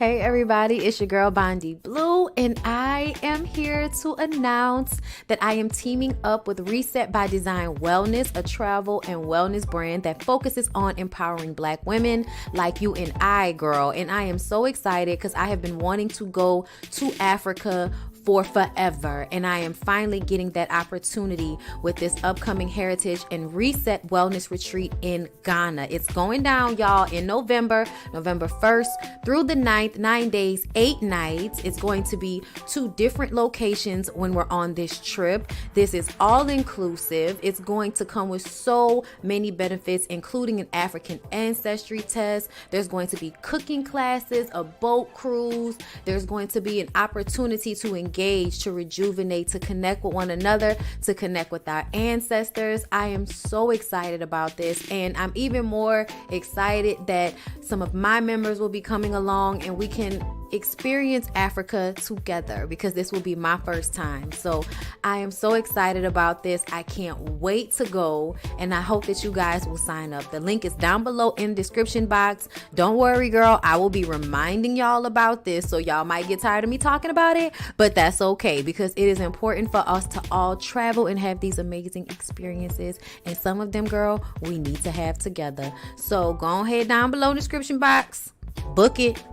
Hey everybody, it's your girl BondyBlue, and I am here to announce that I am teaming up with Reset by Design Wellness, a travel and wellness brand that focuses on empowering Black women like you and I, girl. And I am so excited because I have been wanting to go to Africa for forever, and I am finally getting that opportunity with this upcoming Heritage and Reset Wellness Retreat in Ghana. It's going down, y'all, in November 1st through the 9th, 9 days, 8 nights. It's going to be 2 different locations when we're on this trip. This is all inclusive. It's going to come with so many benefits, including an African ancestry test. There's going to be cooking classes, a boat cruise. There's going to be an opportunity to engage, to rejuvenate, to connect with one another, to connect with our ancestors. I am so excited about this, and I'm even more excited that some of my members will be coming along and we can experience Africa together, because this will be my first time. So I am so excited about this. I can't wait to go, and I hope that you guys will sign up. The link is down below in the description box. Don't worry, girl, I will be reminding y'all about this, so y'all might get tired of me talking about it, but that's okay, because it is important for us to all travel and have these amazing experiences, and some of them, girl, we need to have together. So go ahead down below in the description box, book it.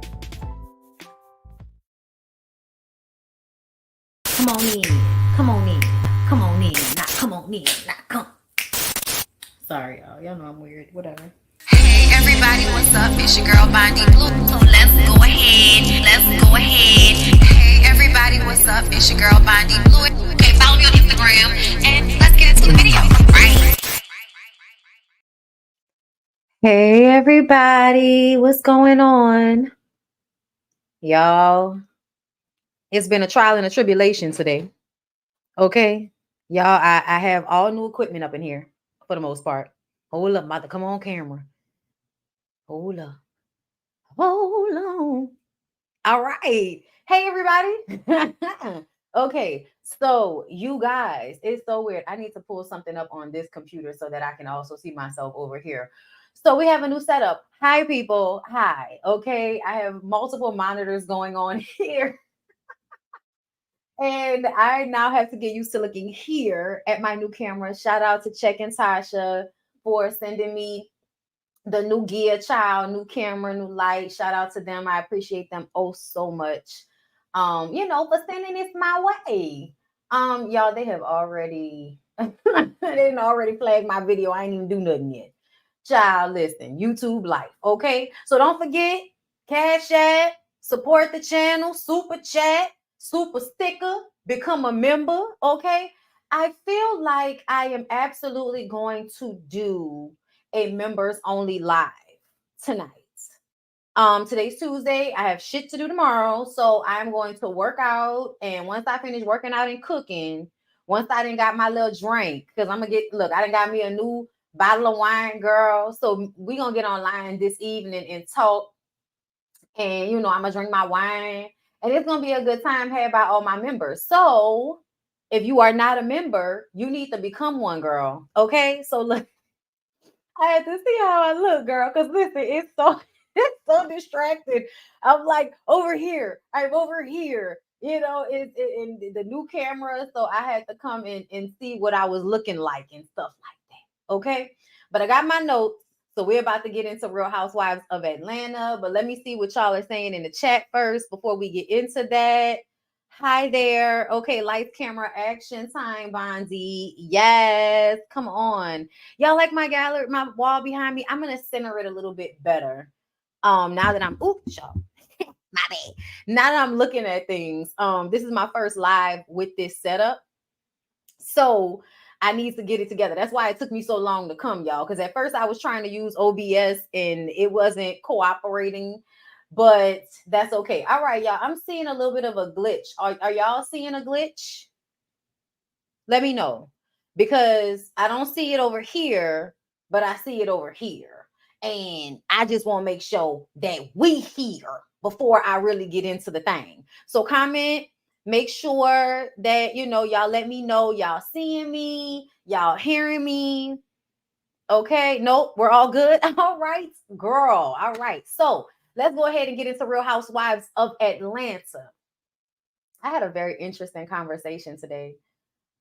Come on in, come on in, come on in, not come on in, not come. Sorry, y'all know I'm weird, whatever. Hey everybody, what's up? It's your girl BondyBlue. So let's go ahead. Hey everybody, what's up? It's your girl BondyBlue. Okay, follow me on Instagram and let's get into the video, right? Hey everybody, what's going on? Y'all, it's been a trial and a tribulation today. Okay, y'all, I have all new equipment up in here for the most part. Hold up, mother, come on camera. Hold up. Hold on. All right. Hey everybody. Okay, so you guys, it's so weird. I need to pull something up on this computer so that I can also see myself over here. So we have a new setup. Hi people. Hi. Okay, I have multiple monitors going on here. And I now have to get used to looking here at my new camera. Shout out to Check and Tasha for sending me the new gear, child, new camera, new light. Shout out to them. I appreciate them oh so much. For sending this my way. Y'all, they have already they didn't already flag my video. I ain't even do nothing yet. Child, listen, YouTube life. Okay. So don't forget, Cash App, support the channel, super chat, super sticker, become a member. Okay. I feel like I am absolutely going to do a members only live tonight. Today's Tuesday. I have shit to do tomorrow, so I'm going to work out, and once I finish working out and cooking, once I done got my little drink, because I done got me a new bottle of wine, girl. So we gonna get online this evening and talk, and I'm gonna drink my wine, and it's gonna be a good time had by all my members. So if you are not a member, you need to become one, girl. Okay, so look. I had to see how I look, girl, because listen, it's so distracted. I'm like over here, I'm over here, it's in the new camera. So I had to come in and see what I was looking like and stuff like that. Okay. But I got my notes. So we're about to get into Real Housewives of Atlanta. But let me see what y'all are saying in the chat first before we get into that. Hi there. Okay, lights, camera, action time, Bondy. Yes, come on. Y'all like my gallery, my wall behind me? I'm gonna center it a little bit better. Now that I'm my bad. Now that I'm looking at things, this is my first live with this setup. So I need to get it together. That's why it took me so long to come, y'all. Because at first I was trying to use OBS and it wasn't cooperating. But that's okay. All right, y'all. I'm seeing a little bit of a glitch. Are y'all seeing a glitch? Let me know, because I don't see it over here, but I see it over here. And I just want to make sure that we here before I really get into the thing. So comment, make sure that, y'all let me know y'all seeing me, y'all hearing me. Okay. Nope. We're all good. All right, girl. All right. So let's go ahead and get into Real Housewives of Atlanta. I had a very interesting conversation today.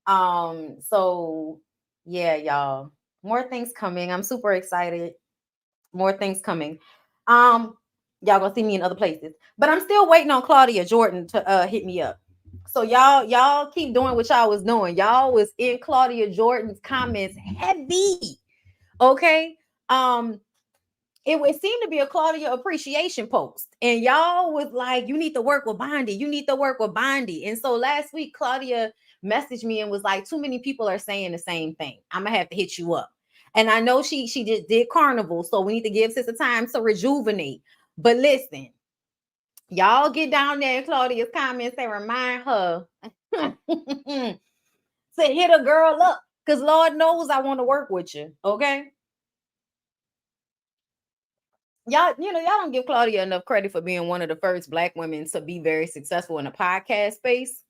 So yeah, y'all, more things coming. I'm super excited. More things coming. Um, y'all gonna see me in other places, but I'm still waiting on Claudia Jordan to hit me up. So y'all keep doing what y'all was doing. Y'all was in Claudia Jordan's comments heavy. Okay. Um, it seemed to be a Claudia appreciation post, and y'all was like, "You need to work with Bondi. You need to work with Bondi." And so last week, Claudia messaged me and was like, "Too many people are saying the same thing. I'm gonna have to hit you up." And I know she did Carnival, so we need to give sister time to rejuvenate. But listen, y'all get down there in Claudia's comments and remind her to hit a girl up, because Lord knows I want to work with you. Okay. Y'all, y'all don't give Claudia enough credit for being one of the first Black women to be very successful in the podcast space.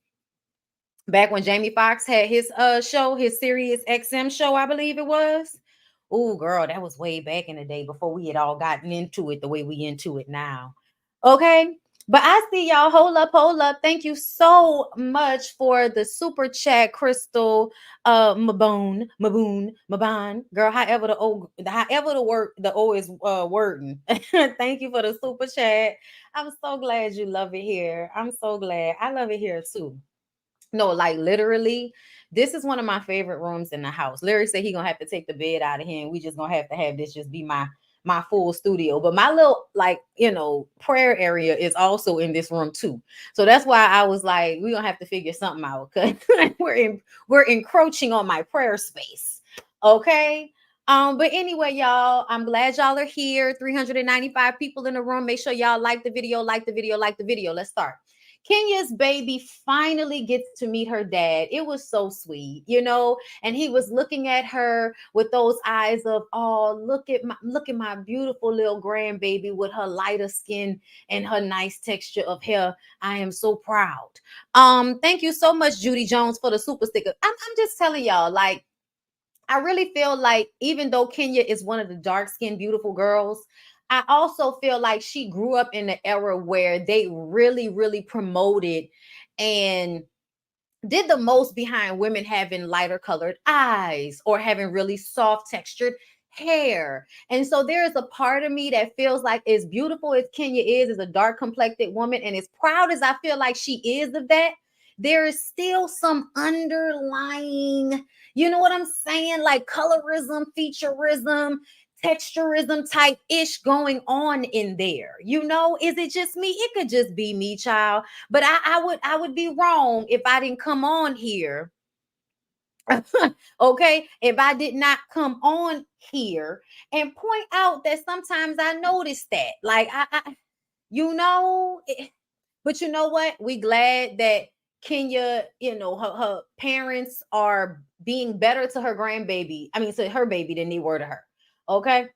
Back when Jamie Foxx had his show, his Sirius XM show, I believe it was. Oh, girl, that was way back in the day before we had all gotten into it the way we into it now. Okay. But I see y'all. Hold up, hold up. Thank you so much for the super chat, Crystal, Maboon, girl. However the O is wording. Thank you for the super chat. I'm so glad you love it here. I'm so glad. I love it here too. No, like literally, this is one of my favorite rooms in the house. Larry said he gonna have to take the bed out of here, and we just gonna have this just be my full studio. But my little prayer area is also in this room too. So that's why I was like, we're gonna have to figure something out, because we're encroaching on my prayer space. Okay. But anyway, y'all, I'm glad y'all are here. 395 people in the room. Make sure y'all like the video, like the video, like the video. Let's start. Kenya's baby finally gets to meet her dad. It was so sweet, and he was looking at her with those eyes of, oh, look at my beautiful little grandbaby with her lighter skin and her nice texture of hair. I am so proud. Thank you so much, Judy Jones, for the super sticker. I'm just telling y'all, like, I really feel like even though Kenya is one of the dark-skinned, beautiful girls, I also feel like she grew up in the era where they really, really promoted and did the most behind women having lighter colored eyes or having really soft textured hair. And so there is a part of me that feels like, as beautiful as Kenya is as a dark complected woman, and as proud as I feel like she is of that, there is still some underlying, you know what I'm saying? Like colorism, featureism, texturism type ish going on in there. Is it just me? It could just be me, child. But I would be wrong if I didn't come on here. Okay, if I did not come on here and point out that sometimes I notice that, like but you know what? We glad that Kenya, her parents are being better to her grandbaby. I mean, to her baby than they were to her. Okay.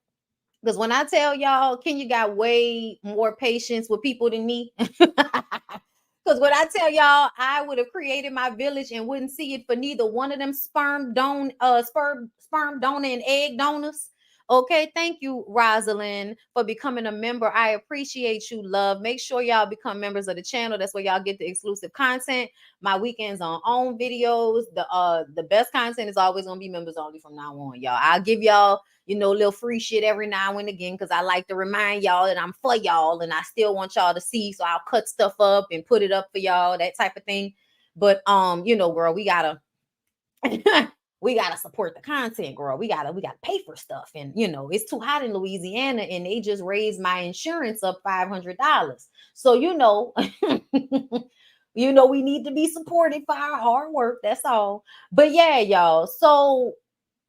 Because when I tell y'all, Kenya got way more patience with people than me. Because when I tell y'all, I would have created my village and wouldn't see it for neither one of them sperm donor and egg donors. Okay, thank you, Rosalind, for becoming a member. I appreciate you, love. Make sure y'all become members of the channel. That's where y'all get the exclusive content. My weekends on own videos. The best content is always gonna be members only from now on, y'all. I'll give y'all little free shit every now and again, because I like to remind y'all that I'm for y'all and I still want y'all to see. So I'll cut stuff up and put it up for y'all, that type of thing. But girl, we gotta we gotta support the content, girl. We gotta pay for stuff. And it's too hot in Louisiana, and they just raised my insurance up $500. So we need to be supported for our hard work. That's all. But yeah, y'all. So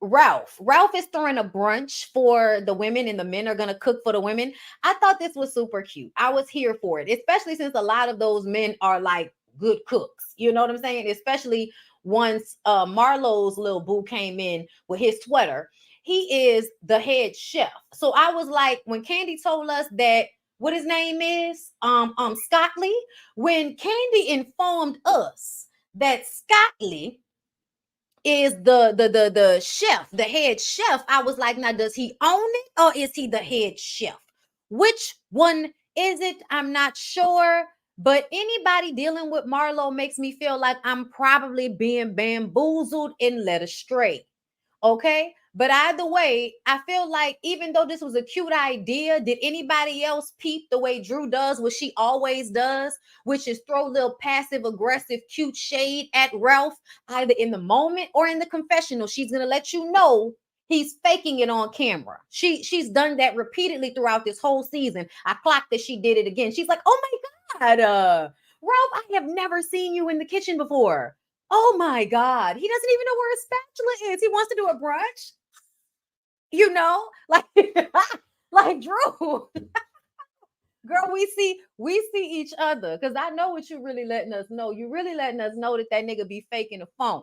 Ralph is throwing a brunch for the women, and the men are going to cook for the women. I thought this was super cute. I was here for it, especially since a lot of those men are like good cooks. You know what I'm saying? Especially once Marlo's little boo came in with his sweater. He is the head chef. So I was like, when Candy told us that what his name is, Scott Lee, when Candy informed us that Scott Lee is the chef, the head chef, I was like, now does he own it or is he the head chef? Which one Is it? I'm not sure. But anybody dealing with Marlo makes me feel like I'm probably being bamboozled and led astray. Okay. But either way, I feel like even though this was a cute idea, did anybody else peep the way Drew does what she always does, which is throw little passive aggressive cute shade at Ralph, either in the moment or in the confessional? She's gonna let you know he's faking it on camera. She's done that repeatedly throughout this whole season. I clocked that she did it again. She's like, oh my God, Ralph, I have never seen you in the kitchen before. Oh my God. He doesn't even know where a spatula is. He wants to do a brunch. You know, like like Drew. Girl, we see each other because I know what you're really letting us know. You're really letting us know that nigga be faking the phone.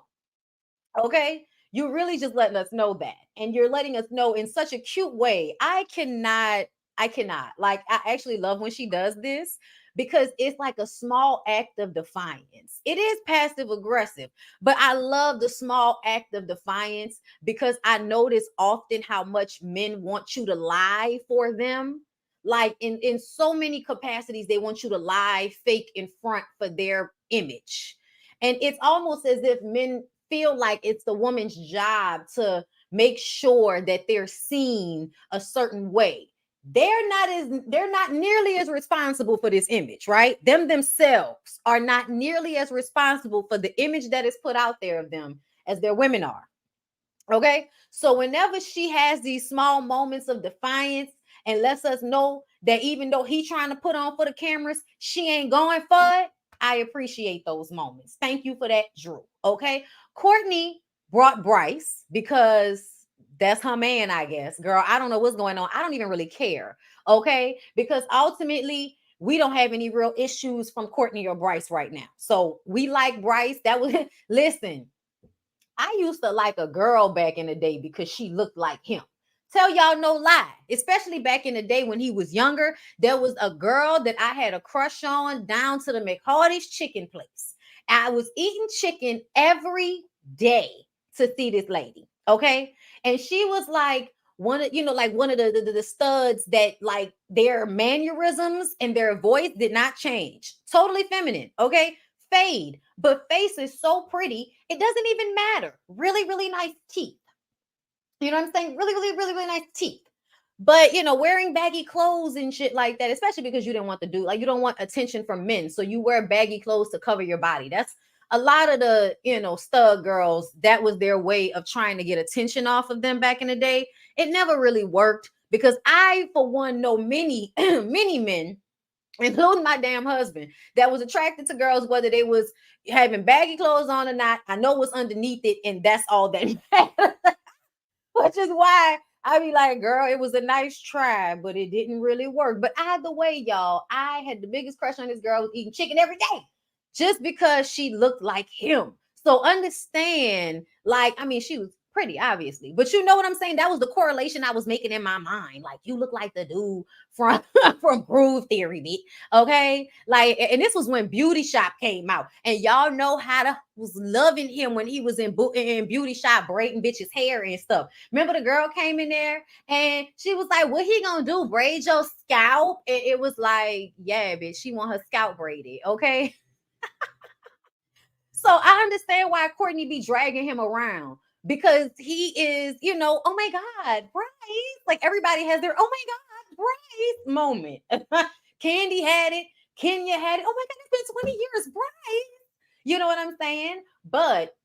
Okay. You're really just letting us know that. And you're letting us know in such a cute way. I cannot. Like, I actually love when she does this because it's like a small act of defiance. It is passive aggressive, but I love the small act of defiance because I notice often how much men want you to lie for them. Like in so many capacities, they want you to lie, fake in front for their image. And it's almost as if men feel like it's the woman's job to make sure that they're seen a certain way. They're not nearly as responsible for this image, right? Them themselves are not nearly as responsible for the image that is put out there of them as their women are. Okay. So whenever she has these small moments of defiance and lets us know that even though he's trying to put on for the cameras, she ain't going for it. I appreciate those moments. Thank you for that, Drew. Okay. Courtney brought Bryce because that's her man, I guess. Girl, I don't know what's going on. I don't even really care. Okay. Because ultimately, we don't have any real issues from Courtney or Bryce right now. So we like Bryce. That was, listen, I used to like a girl back in the day because she looked like him. Tell y'all no lie, especially back in the day when he was younger. There was a girl that I had a crush on down to the McHardy's chicken place. I was eating chicken every day to see this lady. Okay. And she was like one of, like one of the studs that like their mannerisms and their voice did not change. Totally feminine. Okay. Fade, but face is so pretty, it doesn't even matter. Really, really nice teeth. You know what I'm saying? Really, really, really, really nice teeth. But wearing baggy clothes and shit like that, especially because you didn't want to do like you don't want attention from men. So you wear baggy clothes to cover your body. That's a lot of the stud girls. That was their way of trying to get attention off of them back in the day. It never really worked because I, for one, know many, many men, including my damn husband, that was attracted to girls, whether they was having baggy clothes on or not. I know what's underneath it, and that's all that matters. Which is why I be like, girl, it was a nice try, but it didn't really work. But either way, y'all, I had the biggest crush on this girl who was eating chicken every day just because she looked like him. So understand, like, I mean, she was pretty, obviously, but you know what I'm saying? That was the correlation I was making in my mind. Like, you look like the dude from from Groove Theory, bitch. Okay, like, and this was when Beauty Shop came out, and y'all know how to was loving him when he was in Beauty Shop braiding bitches hair and stuff. Remember the girl came in there and she was like, "What he gonna do? Braid your scalp?" And it was like, "Yeah, bitch, she want her scalp braided." Okay. So I understand why Courtney be dragging him around because he is, oh my God, Bryce. Like everybody has their, oh my God, Bryce moment. Candy had it. Kenya had it. Oh my God, it's been 20 years, Bryce. You know what I'm saying? But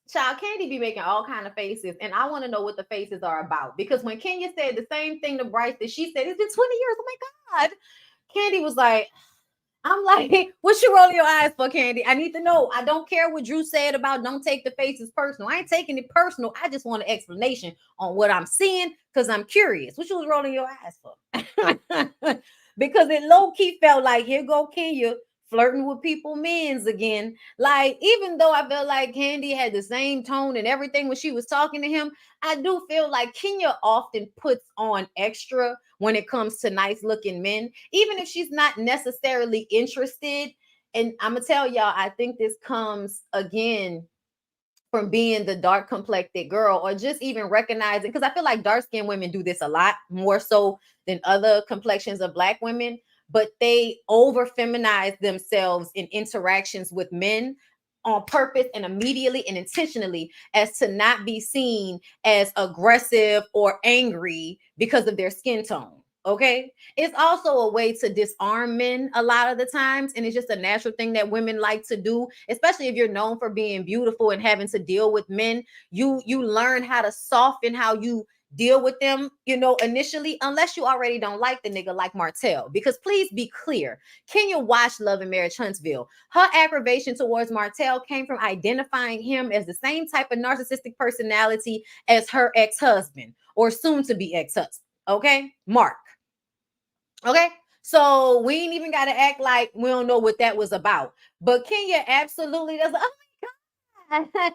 child, Candy be making all kind of faces, and I want to know what the faces are about. Because when Kenya said the same thing to Bryce that she said, it's been 20 years. Oh my God. Candy was like, I'm like, what you rolling your eyes for, Candy? I need to know. I don't care what Drew said about don't take the faces personal. I ain't taking it personal. I just want an explanation on what I'm seeing because I'm curious. What you was rolling your eyes for? Because it low-key felt like, here go Kenya flirting with people men's again. Like, even though I felt like Candy had the same tone and everything when she was talking to him, I do feel like Kenya often puts on extra when it comes to nice looking men, even if she's not necessarily interested. And I'm gonna tell y'all, I think this comes again from being the dark complected girl, or just even recognizing, because I feel like dark skinned women do this a lot more so than other complexions of Black women. but they over feminize themselves in interactions with men on purpose and immediately and intentionally as to not be seen as aggressive or angry because of their skin tone. Okay. It's also a way to disarm men a lot of the times. And it's just a natural thing that women like to do, especially if you're known for being beautiful and having to deal with men. You learn how to soften how you deal with them, initially, unless you already don't like the nigga like Martell. Because please be clear, Kenya watched Love and Marriage Huntsville. Her aggravation towards Martell came from identifying him as the same type of narcissistic personality as her ex-husband or soon to be ex-husband. Okay, Mark. Okay, so we ain't even got to act like we don't know what that was about. But Kenya absolutely does. Oh my God.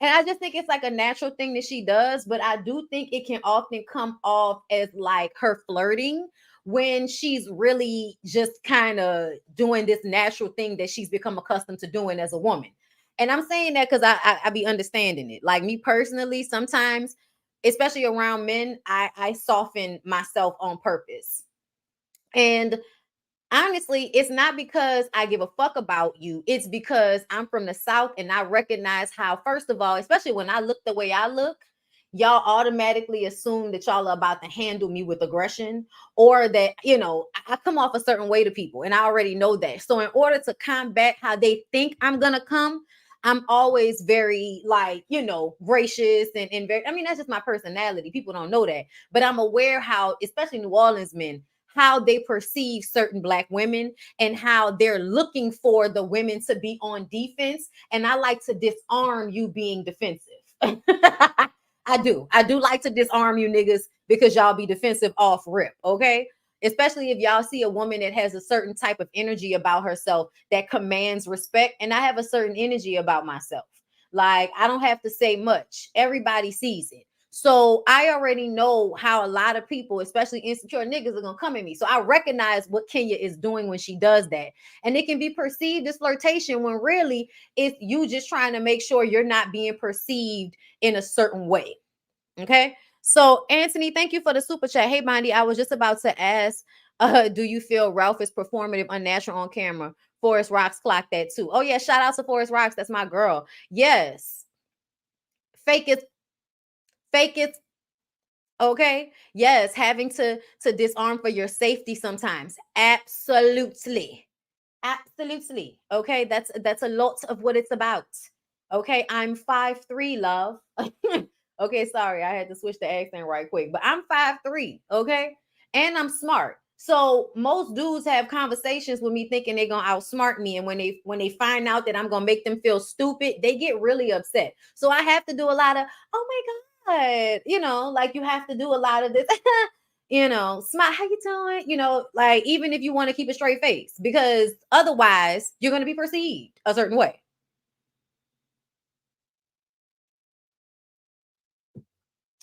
And I just think it's like a natural thing that she does, but I do think it can often come off as like her flirting when she's really just kind of doing this natural thing that she's become accustomed to doing as a woman. And I'm saying that because I be understanding it. Like me personally, sometimes, especially around men, I soften myself on purpose. And honestly, it's not because I give a fuck about you. It's because I'm from the South and I recognize how, first of all, especially when I look the way I look, y'all automatically assume that y'all are about to handle me with aggression or that, I come off a certain way to people and I already know that. So in order to combat how they think I'm going to come, I'm always very like, gracious and very, that's just my personality. People don't know that, but I'm aware how, especially New Orleans men, how they perceive certain Black women and how they're looking for the women to be on defense. And I like to disarm you being defensive. I do like to disarm you niggas because y'all be defensive off rip. Okay. Especially if y'all see a woman that has a certain type of energy about herself that commands respect. And I have a certain energy about myself. Like, I don't have to say much. Everybody sees it. So I already know how a lot of people, especially insecure niggas, are gonna come at me. So I recognize what Kenya is doing when she does that. And it can be perceived as flirtation when really it's you just trying to make sure you're not being perceived in a certain way. Okay. So Anthony, thank you for the super chat. Hey Bondi, I was just about to ask, do you feel Ralph is performative, unnatural on camera? Forest Rocks clocked that too. Oh yeah, shout out to Forest Rocks. That's my girl. Yes. Fake it. Fake it. Okay. Yes, having to disarm for your safety sometimes. Absolutely. Absolutely. Okay, that's a lot of what it's about. Okay, I'm 5'3", love. Okay, sorry, I had to switch the accent right quick, but I'm 5'3", okay? And I'm smart. So most dudes have conversations with me thinking they're gonna outsmart me, and when they find out that I'm gonna make them feel stupid, they get really upset. So I have to do a lot of, oh my God, like you have to do a lot of this. Smile, how you doing? Like even if you want to keep a straight face, because otherwise you're going to be perceived a certain way.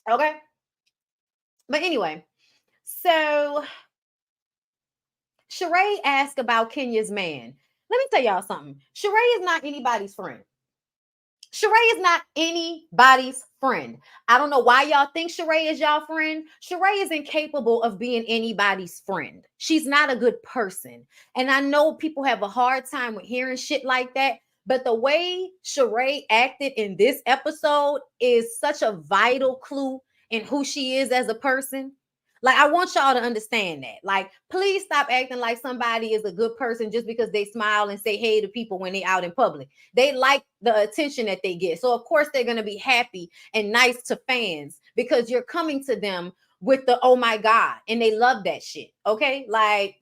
Okay. But anyway, so Sheree asked about Kenya's man. Let me tell y'all something. Sheree is not anybody's friend. Sheree is not anybody's friend. I don't know why y'all think Sheree is y'all friend. Sheree is incapable of being anybody's friend. She's not a good person. And I know people have a hard time with hearing shit like that. But the way Sheree acted in this episode is such a vital clue in who she is as a person. Like, I want y'all to understand that. Like, please stop acting like somebody is a good person just because they smile and say hey to people when they out in public. They like the attention that they get. So, of course, they're going to be happy and nice to fans because you're coming to them with the, oh my God, and they love that shit. Okay. Like,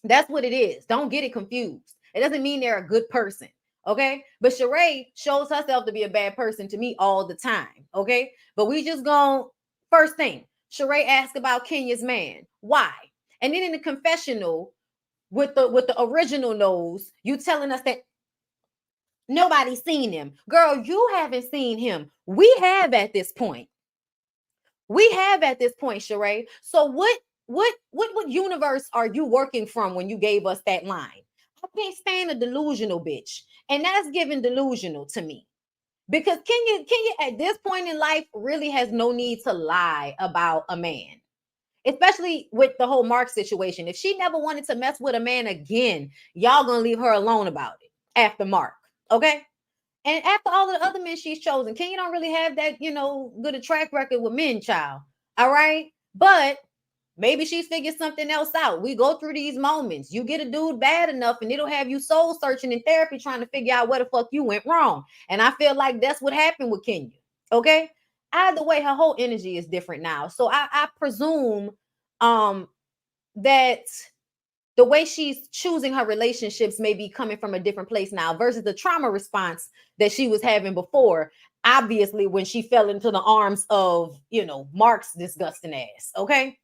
that's what it is. Don't get it confused. It doesn't mean they're a good person. Okay. But Sheree shows herself to be a bad person to me all the time. Okay. But we just go first thing. Sheree asked about Kenya's man. Why? And then in the confessional with the original nose, you telling us that nobody's seen him. Girl, you haven't seen him. We have at this point. We have at this point, Sheree. So what universe are you working from when you gave us that line? I can't stand a delusional bitch. And that's giving delusional to me. Because Kenya at this point in life really has no need to lie about a man. especially with the whole Mark situation. If she never wanted to mess with a man again, y'all gonna leave her alone about it after Mark, okay? And after all of the other men she's chosen, Kenya don't really have that, good a track record with men, child. All right. But maybe she's figured something else out. We go through these moments. You get a dude bad enough, and it'll have you soul searching in therapy trying to figure out where the fuck you went wrong. And I feel like that's what happened with Kenya. Okay. Either way, her whole energy is different now. So I presume that the way she's choosing her relationships may be coming from a different place now versus the trauma response that she was having before. Obviously, when she fell into the arms of, Mark's disgusting ass. Okay.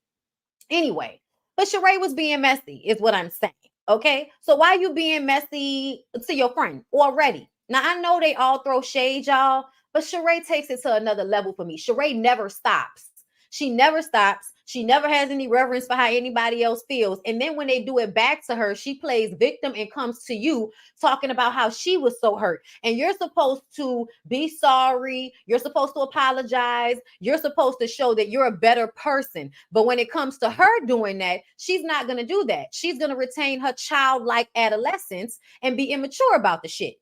Anyway, but Sheree was being messy, is what I'm saying. Okay. So why you being messy to your friend already? Now, I know they all throw shade, y'all, but Sheree takes it to another level for me. Sheree never stops. She never stops. She never has any reverence for how anybody else feels. And then when they do it back to her, she plays victim and comes to you talking about how she was so hurt. And you're supposed to be sorry. You're supposed to apologize. You're supposed to show that you're a better person. But when it comes to her doing that, she's not going to do that. She's going to retain her childlike adolescence and be immature about the shit.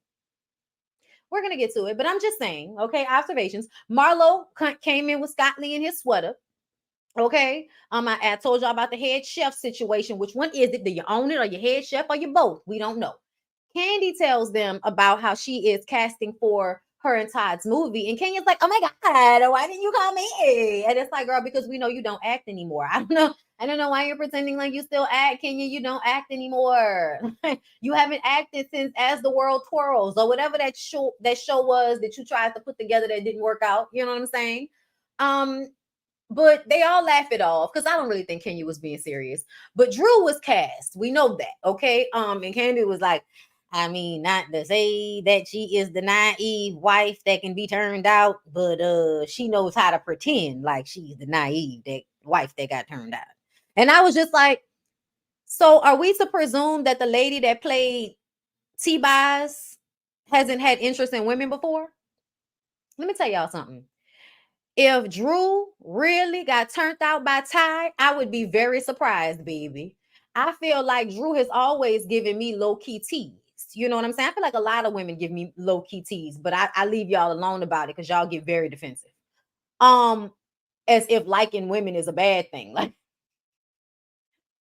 We're going to get to it, but I'm just saying, okay, observations. Marlo came in with Scott Lee in his sweater. Okay. I told y'all about the head chef situation. Which one is it? Do you own it, or your head chef, or you both? We don't know. Candy tells them about how she is casting for her and Todd's movie. And Kenya's like, oh my God, why didn't you call me? And it's like, girl, because we know you don't act anymore. I don't know why you're pretending like you still act, Kenya. You don't act anymore. You haven't acted since As the World Twirls, or whatever that show was that you tried to put together that didn't work out. You know what I'm saying? But they all laugh it off because I don't really think Kenya was being serious. But Drew was cast. We know that, okay? And Candy was like, I mean, not to say that she is the naive wife that can be turned out, but she knows how to pretend like she's the naive wife that got turned out. And I was just like, so are we to presume that the lady that played T-Boz hasn't had interest in women before? Let me tell y'all something. If Drew really got turned out by Ty, I would be very surprised, baby. I feel like Drew has always given me low-key tease. You know what I'm saying? I feel like a lot of women give me low-key tease, but I leave y'all alone about it because y'all get very defensive. As if liking women is a bad thing. Like,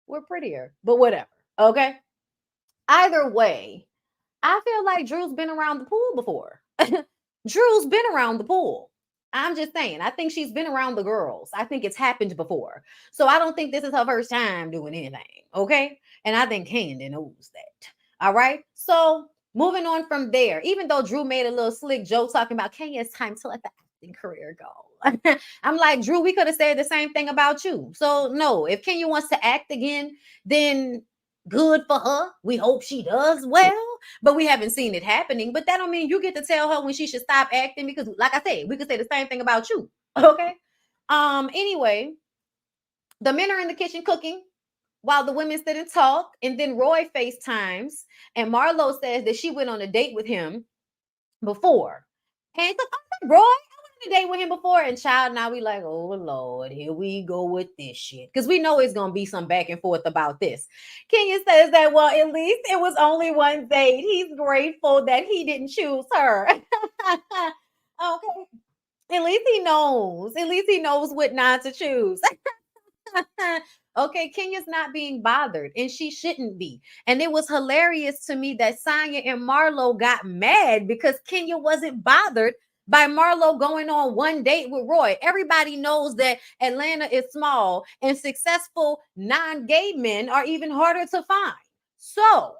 we're prettier, but whatever. Okay. Either way, I feel like Drew's been around the pool before. Drew's been around the pool. I'm just saying, I think she's been around the girls. I think it's happened before. So I don't think this is her first time doing anything. Okay. And I think Candy knows that. All right. So moving on from there, even though Drew made a little slick joke talking about Kenya, it's time to let the acting career go. I'm like, Drew, we could have said the same thing about you. So no, if Kenya wants to act again, then good for her. We hope she does well, but we haven't seen it happening. But that don't mean you get to tell her when she should stop acting, because like I said, we could say the same thing about you. Okay. Anyway, the men are in the kitchen cooking while the women sit and talk, and then Roy FaceTimes, and Marlo says that she went on a date with him before. And it's like, Roy, I went on a date with him before, and child, now we like, oh Lord, here we go with this shit. Because we know it's going to be some back and forth about this. Kenya says that, well, at least it was only one date. He's grateful that he didn't choose her. Okay. At least he knows. At least he knows what not to choose. Okay, Kenya's not being bothered, and she shouldn't be. And it was hilarious to me that Sonya and Marlo got mad because Kenya wasn't bothered by Marlo going on one date with Roy. Everybody knows that Atlanta is small, and successful non-gay men are even harder to find. So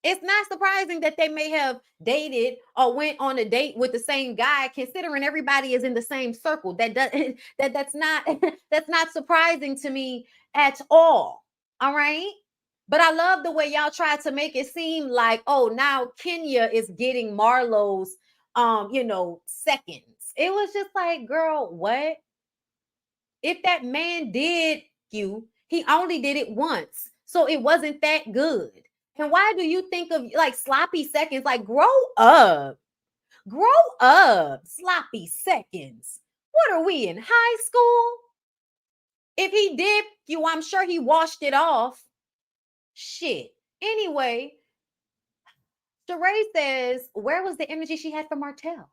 it's not surprising that they may have dated or went on a date with the same guy, considering everybody is in the same circle. That's not surprising to me at all. All right. But I love the way y'all try to make it seem like, oh, now Kenya is getting Marlo's seconds. It was just like, girl, what? If that man did you, he only did it once. So it wasn't that good. And why do you think of like sloppy seconds? Like, grow up, sloppy seconds. What are we in high school? If he dipped you, I'm sure he washed it off. Shit. Anyway, Sheree says, where was the energy she had for Martell?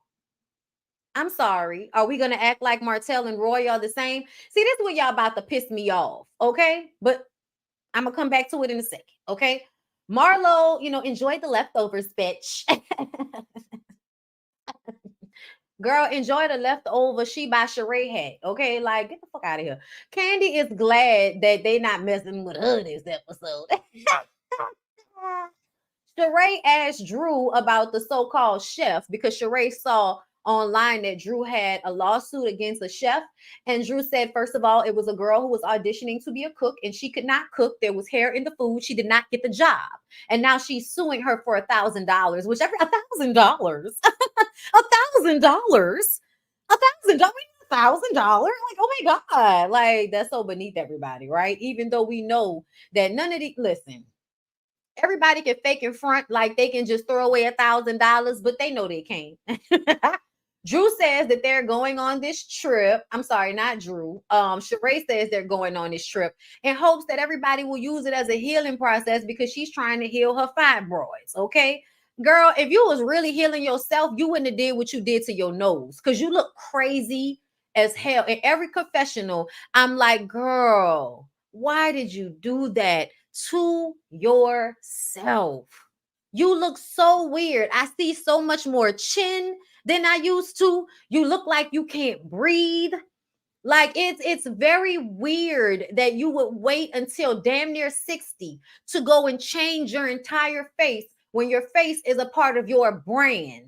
I'm sorry. Are we gonna act like Martell and Roy are the same? See, this is what y'all about to piss me off, okay? But I'm gonna come back to it in a second, okay? Marlo, enjoy the leftovers, bitch. Girl, enjoy the leftover she by Sheree had, okay? Like, get the fuck out of here. Candy is glad that they not messing with her this episode. Sheree asked Drew about the so-called chef because Sheree saw online that Drew had a lawsuit against a chef. And Drew said, first of all, it was a girl who was auditioning to be a cook and she could not cook. There was hair in the food. She did not get the job. And now she's suing her for $1,000, which $1,000, $1,000, $1,000, $1,000. Like, oh my God. Like, that's so beneath everybody, right? Even though we know that none of the, listen, everybody can fake in front like they can just throw away $1,000, but they know they can't. Drew says that they're going on this trip. I'm sorry, not Drew. Sheree says they're going on this trip in hopes that everybody will use it as a healing process because she's trying to heal her fibroids. Okay, girl, if you was really healing yourself, you wouldn't have did what you did to your nose because you look crazy as hell. In every confessional, I'm like, girl, why did you do that to yourself? You look so weird. I see so much more chin than I used to. You look like you can't breathe. Like it's very weird that you would wait until damn near 60 to go and change your entire face when your face is a part of your brand.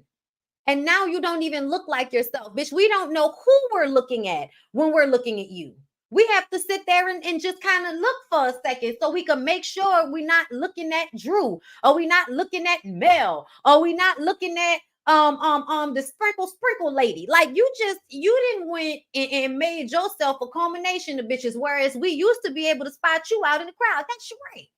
And now you don't even look like yourself. Bitch, we don't know who we're looking at when we're looking at you. We have to sit there and just kind of look for a second so we can make sure we're not looking at Drew, or we're not looking at Mel, or we're not looking at the sprinkle lady. Like you didn't went and made yourself a culmination of bitches, whereas we used to be able to spot you out in the crowd. That's right.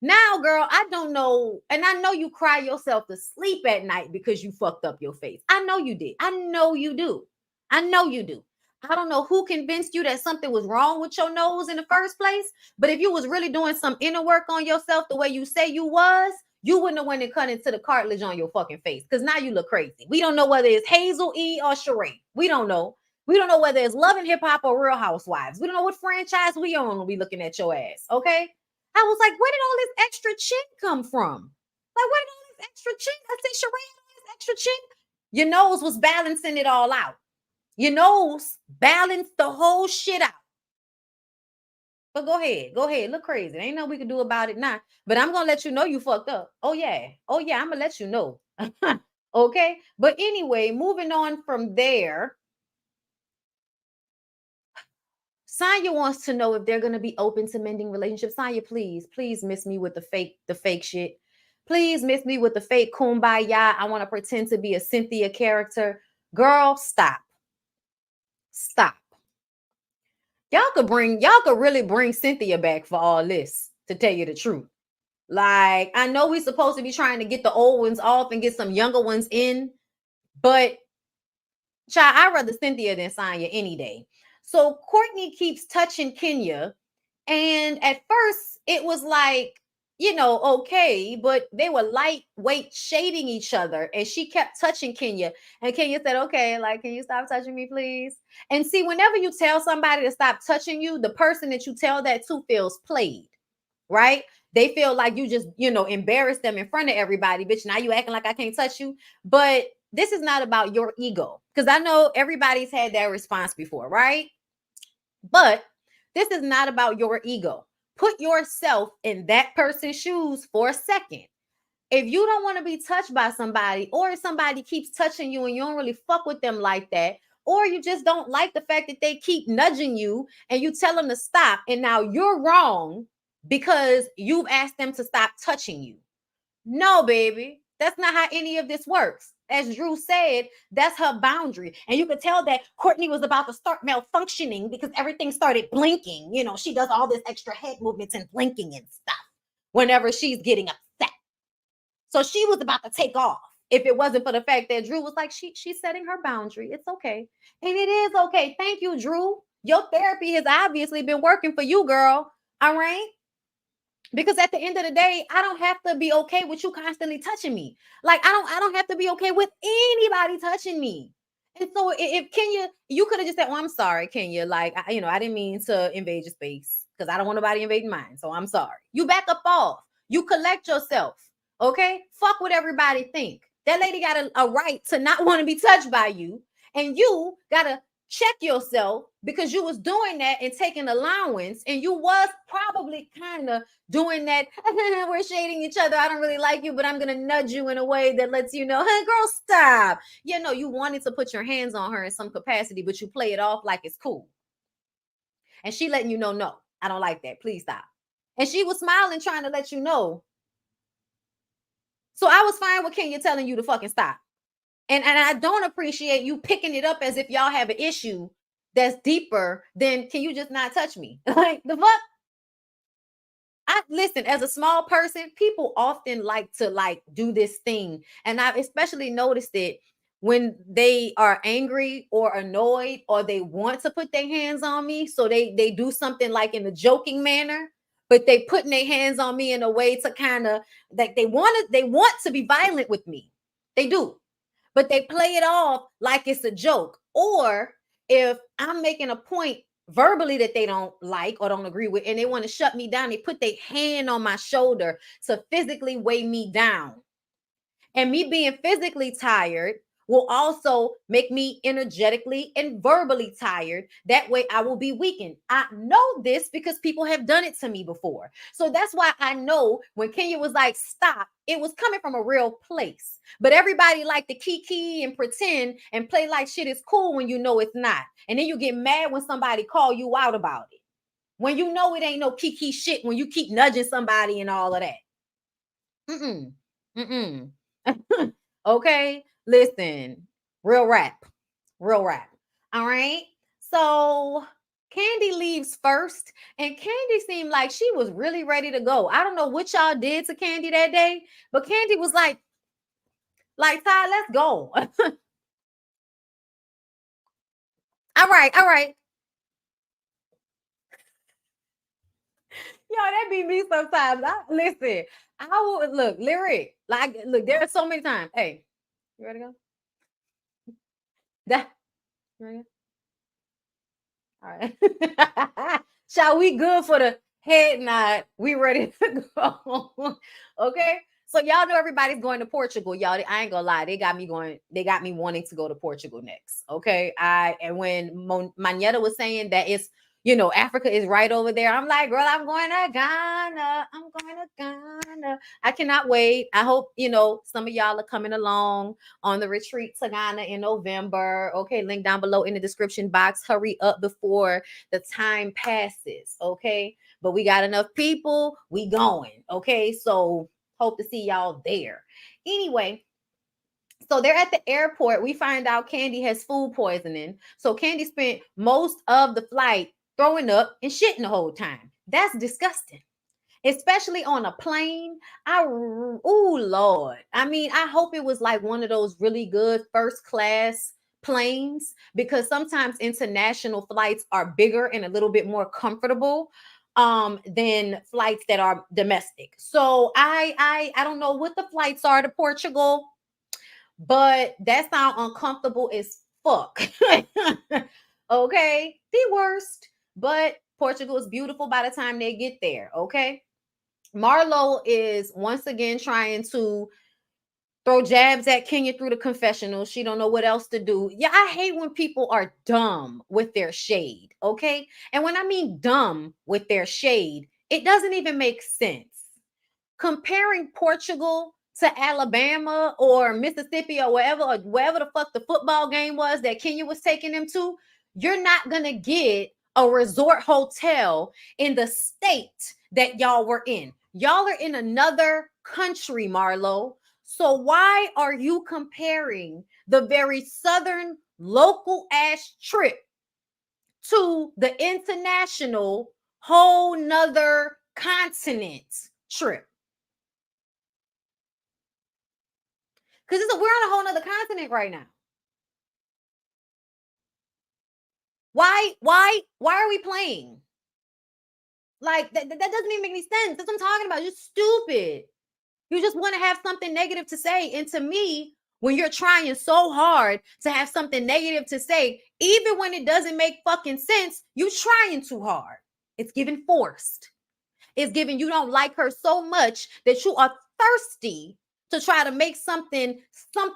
Now, girl, I don't know. And I know you cry yourself to sleep at night because you fucked up your face. I know you did. I know you do. I know you do. I don't know who convinced you that something was wrong with your nose in the first place. But if you was really doing some inner work on yourself the way you say you was, you wouldn't have went and cut into the cartilage on your fucking face. Because now you look crazy. We don't know whether it's Hazel E or Sheree. We don't know. We don't know whether it's Love and Hip Hop or Real Housewives. We don't know what franchise we on when we looking at your ass. Okay? I was like, where did all this extra chin come from? Like, where did all this extra chin? I said, Sheree, all this extra chin. Your nose was balancing it all out. Your nose balanced the whole shit out. But go ahead, look crazy. Ain't nothing we can do about it now. But I'm gonna let you know you fucked up. Oh yeah, I'm gonna let you know. Okay. But anyway, moving on from there. Sanya wants to know if they're going to be open to mending relationships. Sanya, please miss me with the fake shit. Please miss me with the fake kumbaya. I want to pretend to be a Cynthia character. Girl, stop. Stop. Y'all could really bring Cynthia back for all this, to tell you the truth. Like, I know we're supposed to be trying to get the old ones off and get some younger ones in, but child, I'd rather Cynthia than Sanya any day. So Courtney keeps touching Kenya. And at first it was like, okay, but they were lightweight shading each other. And she kept touching Kenya. And Kenya said, okay, like, can you stop touching me, please? And see, whenever you tell somebody to stop touching you, the person that you tell that to feels played, right? They feel like you just, embarrass them in front of everybody. Bitch, now you acting like I can't touch you. But this is not about your ego. Because I know everybody's had that response before, right? But this is not about your ego. Put yourself in that person's shoes for a second. If you don't want to be touched by somebody, or if somebody keeps touching you and you don't really fuck with them like that, or you just don't like the fact that they keep nudging you and you tell them to stop, and now you're wrong because you've asked them to stop touching you. No, baby, that's not how any of this works. As Drew said, that's her boundary. And you could tell that Courtney was about to start malfunctioning because everything started blinking. She does all this extra head movements and blinking and stuff whenever she's getting upset. So she was about to take off if it wasn't for the fact that Drew was like, she's setting her boundary. It's okay. And it is okay. Thank you, Drew. Your therapy has obviously been working for you, girl. All right. Because at the end of the day, I don't have to be okay with you constantly touching me. Like I don't have to be okay with anybody touching me. And so if Kenya, you could have just said, "Oh, I'm sorry, Kenya. Like I didn't mean to invade your space because I don't want nobody invading mine. So I'm sorry." You back up off. You collect yourself. Okay? Fuck what everybody think. That lady got a right to not want to be touched by you, and you gotta check yourself because you was doing that and taking allowance, and you was probably kind of doing that. We're shading each other. I don't really like you, but I'm gonna nudge you in a way that lets you know, hey, girl, stop. You know, you wanted to put your hands on her in some capacity, but you play it off like it's cool. And she letting you know, no, I don't like that. Please stop. And she was smiling, trying to let you know. So I was fine with Kenya telling you to fucking stop. And I don't appreciate you picking it up as if y'all have an issue that's deeper than can you just not touch me? Like the fuck? I listen, as a small person, people often like to do this thing. And I've especially noticed it when they are angry or annoyed or they want to put their hands on me. So they do something like in a joking manner, but they putting their hands on me in a way to kind of like they want to be violent with me. They do, but they play it off like it's a joke. Or if I'm making a point verbally that they don't like or don't agree with, and they want to shut me down, they put their hand on my shoulder to physically weigh me down. And me being physically tired will also make me energetically and verbally tired. That way I will be weakened. I know this because people have done it to me before. So that's why I know when Kenya was like, stop, it was coming from a real place. But everybody like to kiki and pretend and play like shit is cool when you know it's not. And then you get mad when somebody call you out about it. When you know it ain't no kiki shit, when you keep nudging somebody and all of that. Mm-mm. Mm-mm. Okay, listen, real rap, real rap. All right. So Candy leaves first, and Candy seemed like she was really ready to go. I don't know what y'all did to Candy that day, but Candy was like, Ty, let's go. All right, all right. Yo, that be me sometimes. Listen, I will look, lyric. Like, look, there are so many times. Hey, you ready to go? That you ready to go? All right. Shall we good for the head nod? We ready to go. Okay. So y'all know everybody's going to Portugal. Y'all, I ain't gonna lie, they got me wanting to go to Portugal next. Okay. And when Manetta was saying that it's Africa is right over there. I'm like, girl, I'm going to Ghana. I'm going to Ghana. I cannot wait. I hope, some of y'all are coming along on the retreat to Ghana in November. Okay, link down below in the description box. Hurry up before the time passes. Okay, but we got enough people. We going. Okay, so hope to see y'all there. Anyway, so they're at the airport. We find out Candy has food poisoning. So Candy spent most of the flight throwing up and shitting the whole time. That's disgusting, especially on a plane. Oh Lord. I mean, I hope it was like one of those really good first class planes, because sometimes international flights are bigger and a little bit more comfortable than flights that are domestic. So I don't know what the flights are to Portugal, but that sound uncomfortable as fuck. Okay, the worst. But Portugal is beautiful by the time they get there. Okay. Marlo is once again trying to throw jabs at Kenya through the confessional. She don't know what else to do. Yeah, I hate when people are dumb with their shade, okay? And when I mean dumb with their shade, it doesn't even make sense. Comparing Portugal to Alabama or Mississippi or wherever the fuck the football game was that Kenya was taking them to, you're not gonna get a resort hotel in the state that y'all were in. Y'all are in another country, Marlo. So why are you comparing the very southern local ass trip to the international whole nother continent trip? Because we're on a whole nother continent right now. Why are we playing? Like that doesn't even make any sense. That's what I'm talking about. You're stupid. You just want to have something negative to say. And to me, when you're trying so hard to have something negative to say, even when it doesn't make fucking sense, you're trying too hard. It's giving forced. It's giving you don't like her so much that you are thirsty to try to make something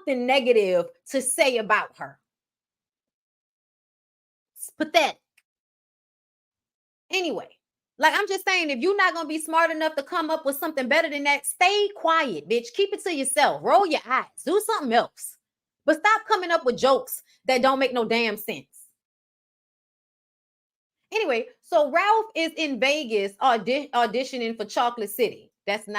negative to say about her. It's pathetic. Anyway, like I'm just saying, if you're not going to be smart enough to come up with something better than that, stay quiet, bitch. Keep it to yourself. Roll your eyes. Do something else. But stop coming up with jokes that don't make no damn sense. Anyway, so Ralph is in Vegas auditioning for Chocolate City. That's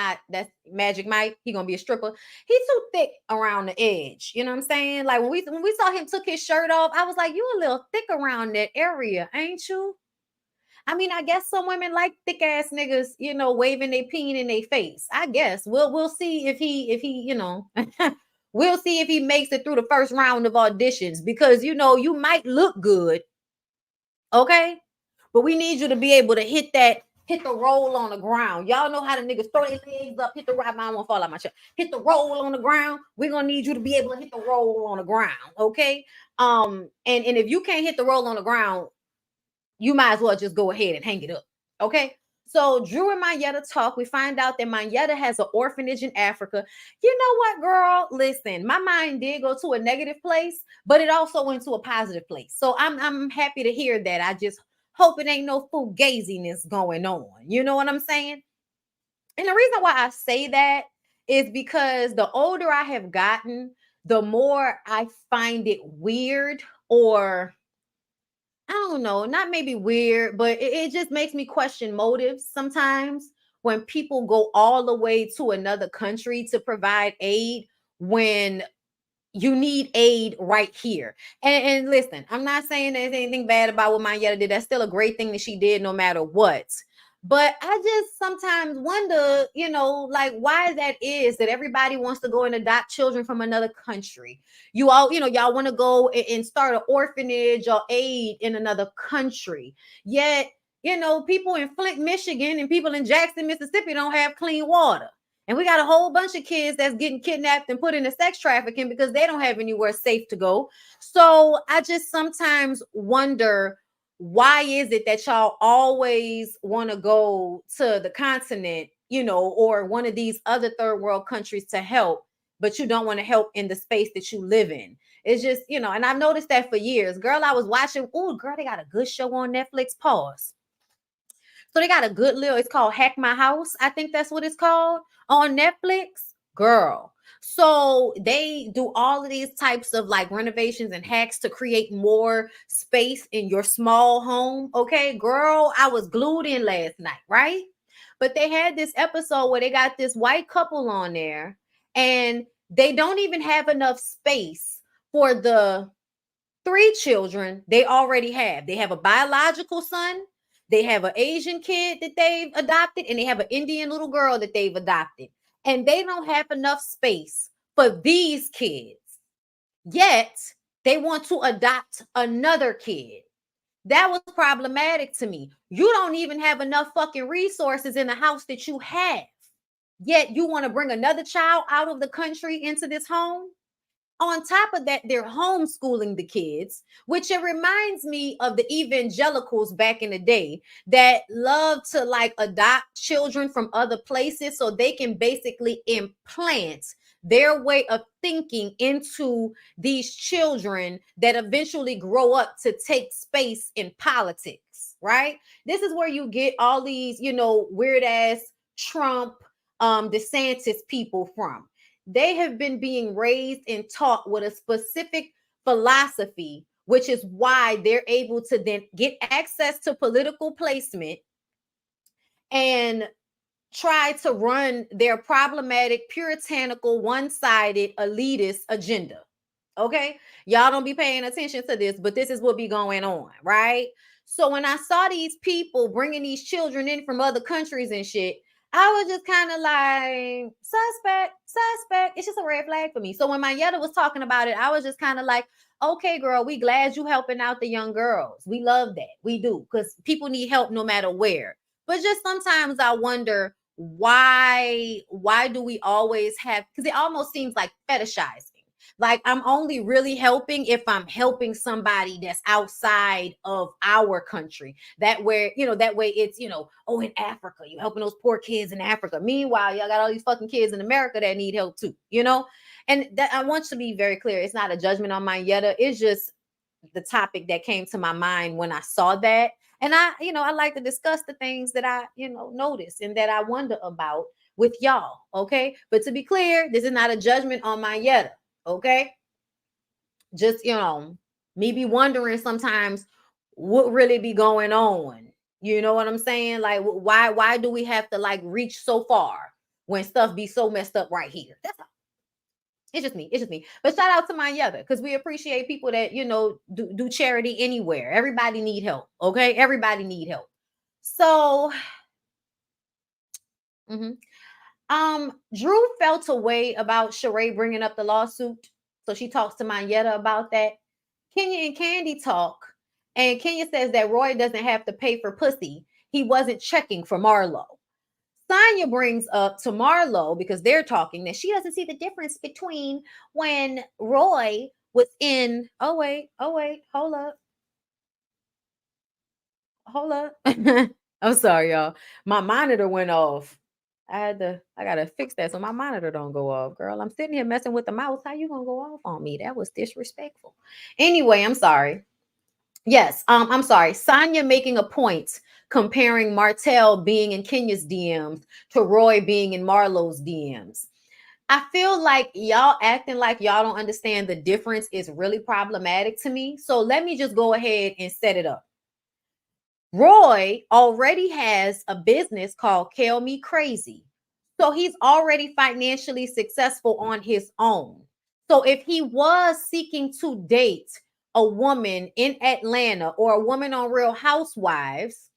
Magic Mike. He gonna be a stripper. He's too thick around the edge. You know what I'm saying? Like when we saw him took his shirt off, I was like, you a little thick around that area, ain't you? I mean, I guess some women like thick ass niggas, you know, waving their peen in their face. I guess we'll see if he you know we'll see if he makes it through the first round of auditions, because you know you might look good, okay, but we need you to be able to hit the roll on the ground. Y'all know how the niggas throw their legs up, hit the right. I won't fall out my chair. Hit the roll on the ground. We're gonna need you to be able to hit the roll on the ground, okay? And if you can't hit the roll on the ground, you might as well just go ahead and hang it up. Okay. So Drew and Mayetta talk. We find out that Mayetta has an orphanage in Africa. You know what, girl? Listen, my mind did go to a negative place, but it also went to a positive place. So I'm happy to hear that. I just hope it ain't no fugaziness going on. You know what I'm saying? And the reason why I say that is because the older I have gotten, the more I find it weird, or I don't know, not maybe weird, but it just makes me question motives sometimes when people go all the way to another country to provide aid when you need aid right here. And listen, I'm not saying there's anything bad about what Mayetta did. That's still a great thing that she did no matter what. But I just sometimes wonder, you know, like why that is that everybody wants to go and adopt children from another country. You all, you know, y'all want to go and start an orphanage or aid in another country. Yet, you know, people in Flint, Michigan and people in Jackson, Mississippi don't have clean water. And we got a whole bunch of kids that's getting kidnapped and put into sex trafficking because they don't have anywhere safe to go. So I just sometimes wonder, why is it that y'all always want to go to the continent, you know, or one of these other third world countries to help, but you don't want to help in the space that you live in? It's just, you know, and I've noticed that for years. Girl, I was watching, oh, girl, they got a good show on Netflix. Pause. So they got a good little, it's called Hack My House. I think that's what it's called on Netflix. Girl. So they do all of these types of like renovations and hacks to create more space in your small home. Okay, girl, I was glued in last night, right? But they had this episode where they got this white couple on there and they don't even have enough space for the 3 children they already have. They have a biological son, they have an Asian kid that they've adopted, and they have an Indian little girl that they've adopted. And they don't have enough space for these kids. Yet they want to adopt another kid. That was problematic to me. You don't even have enough fucking resources in the house that you have. Yet you want to bring another child out of the country into this home? On top of that, they're homeschooling the kids, which it reminds me of the evangelicals back in the day that love to like adopt children from other places so they can basically implant their way of thinking into these children that eventually grow up to take space in politics, right? This is where you get all these, you know, weird ass Trump, DeSantis people from. They have been being raised and taught with a specific philosophy, which is why they're able to then get access to political placement and try to run their problematic, puritanical, one-sided, elitist agenda. Okay, y'all don't be paying attention to this, but this is what be going on, right? So when I saw these people bringing these children in from other countries and shit, I was just kind of like, suspect. It's just a red flag for me. So when Mayetta was talking about it, I was just kind of like, okay, girl, we glad you helping out the young girls. We love that. We do, because people need help no matter where. But just sometimes I wonder why do we always have, because it almost seems like fetishizing. Like I'm only really helping if I'm helping somebody that's outside of our country. That way it's, oh, in Africa, you helping those poor kids in Africa. Meanwhile, y'all got all these fucking kids in America that need help too, And that I want to be very clear. It's not a judgment on Mayetta. It's just the topic that came to my mind when I saw that. And I like to discuss the things that I, notice and that I wonder about with y'all. Okay. But to be clear, this is not a judgment on Mayetta. Okay. Just, me be wondering sometimes what really be going on. You know what I'm saying? Like, why do we have to like reach so far when stuff be so messed up right here? That's all. It's just me. But shout out to Mayetta, because we appreciate people that, do charity anywhere. Everybody need help. Okay. Everybody need help. So, Drew felt a way about Sheree bringing up the lawsuit. So she talks to Mayetta about that. Kenya and Candy talk. And Kenya says that Roy doesn't have to pay for pussy. He wasn't checking for Marlo. Sonya brings up to Marlo, because they're talking, that she doesn't see the difference between when Roy was in. Oh, wait. Hold up. I'm sorry, y'all. My monitor went off. I gotta fix that so my monitor don't go off, girl. I'm sitting here messing with the mouse. How you gonna go off on me? That was disrespectful. Anyway, I'm sorry. Yes, I'm sorry. Sonya making a point comparing Martell being in Kenya's DMs to Roy being in Marlo's DMs. I feel like y'all acting like y'all don't understand the difference is really problematic to me. So let me just go ahead and set it up. Roy already has a business called Kill Me Crazy. So he's already financially successful on his own. So if he was seeking to date a woman in Atlanta or a woman on Real Housewives,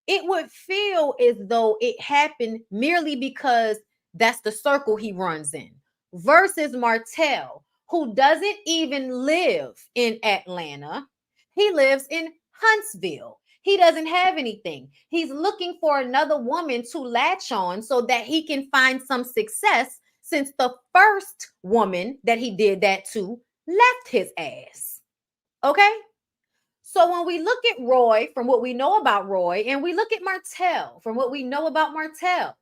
it would feel as though it happened merely because that's the circle he runs in. Versus Martell, who doesn't even live in Atlanta. He lives in Huntsville. He doesn't have anything. He's looking for another woman to latch on so that he can find some success, since the first woman that he did that to left his ass. Okay? So when we look at Roy from what we know about Roy, and we look at Martell from what we know about Martell,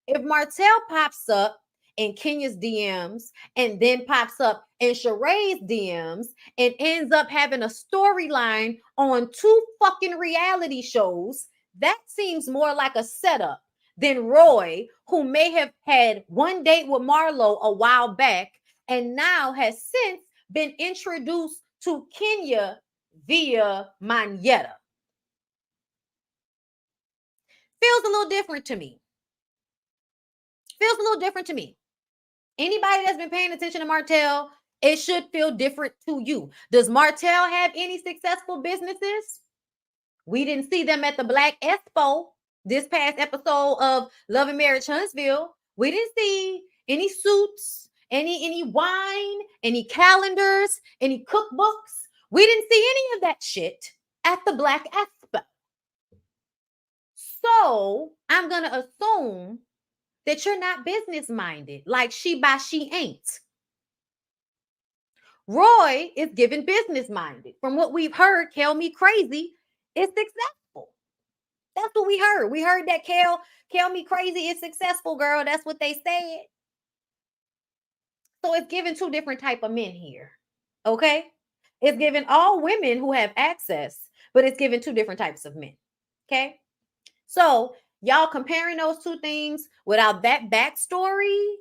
if Martell pops up in Kenya's DMs and then pops up in Sheree's DMs and ends up having a storyline on 2 fucking reality shows, that seems more like a setup than Roy, who may have had one date with Marlo a while back and now has since been introduced to Kenya via Mayetta. Feels a little different to me. Anybody that's been paying attention to Martell, it should feel different to you. Does Martell have any successful businesses? We didn't see them at the Black Expo this past episode of Love and Marriage Huntsville. We didn't see any suits, any wine, any calendars, any cookbooks. We didn't see any of that shit at the Black Expo. So I'm going to assume that you're not business minded, like she ain't. Roy is given business minded. From what we've heard, Kill Me Crazy is successful. That's what we heard. We heard that Kill Me Crazy is successful, girl. That's what they said. So it's given 2 different type of men here. Okay? It's given all women who have access, but it's given 2 different types of men. Okay? So y'all comparing those 2 things without that backstory,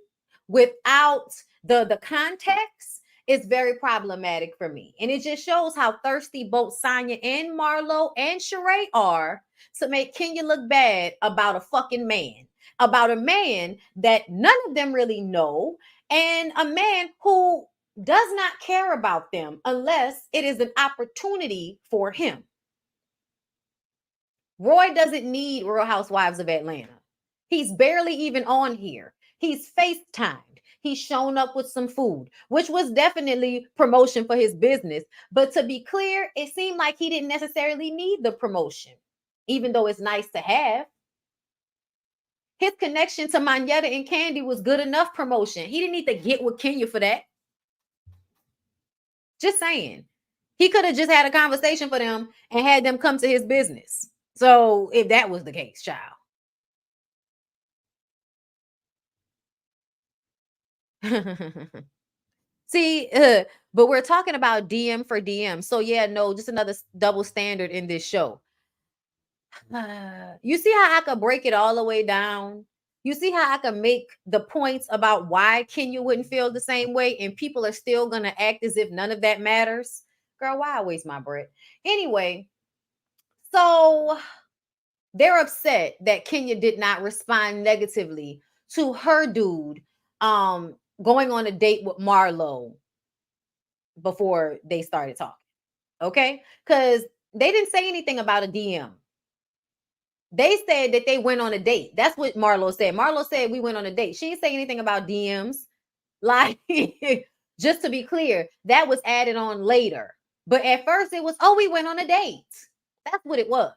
without the context, is very problematic for me. And it just shows how thirsty both Sonya and Marlo and Sheree are to make Kenya look bad about a fucking man, about a man that none of them really know, and a man who does not care about them unless it is an opportunity for him. Roy doesn't need Real Housewives of Atlanta. He's barely even on here. He's FaceTimed. He's shown up with some food, which was definitely promotion for his business. But to be clear, it seemed like he didn't necessarily need the promotion, even though it's nice to have. His connection to Manetta and Candy was good enough promotion. He didn't need to get with Kenya for that. Just saying. He could have just had a conversation for them and had them come to his business. So if that was the case, child. See, but we're talking about DM for DM. So yeah, no, just another double standard in this show. You see how I could break it all the way down? You see how I could make the points about why Kenya wouldn't feel the same way and people are still going to act as if none of that matters? Girl, why I waste my breath? Anyway, so they're upset that Kenya did not respond negatively to her dude going on a date with Marlo before they started talking. Okay? Because they didn't say anything about a DM. They said that they went on a date. That's what Marlo said. Marlo said we went on a date. She didn't say anything about DMs. Like, just to be clear, that was added on later. But at first it was, oh, we went on a date. That's what it was.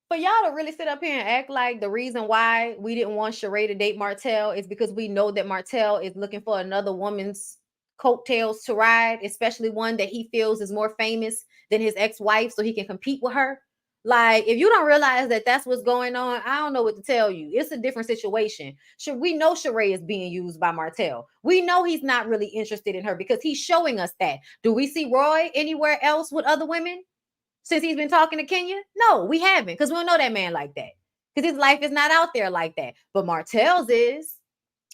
For y'all to really sit up here and act like the reason why we didn't want Sheree to date Martell is because we know that Martell is looking for another woman's coattails to ride, especially one that he feels is more famous than his ex-wife, so he can compete with her. Like, if you don't realize that that's what's going on, I don't know what to tell you. It's a different situation. We know Sheree is being used by Martell. We know he's not really interested in her because he's showing us that. Do we see Roy anywhere else with other women since he's been talking to Kenya? No, we haven't, because we don't know that man like that. Because his life is not out there like that. But Martell's is.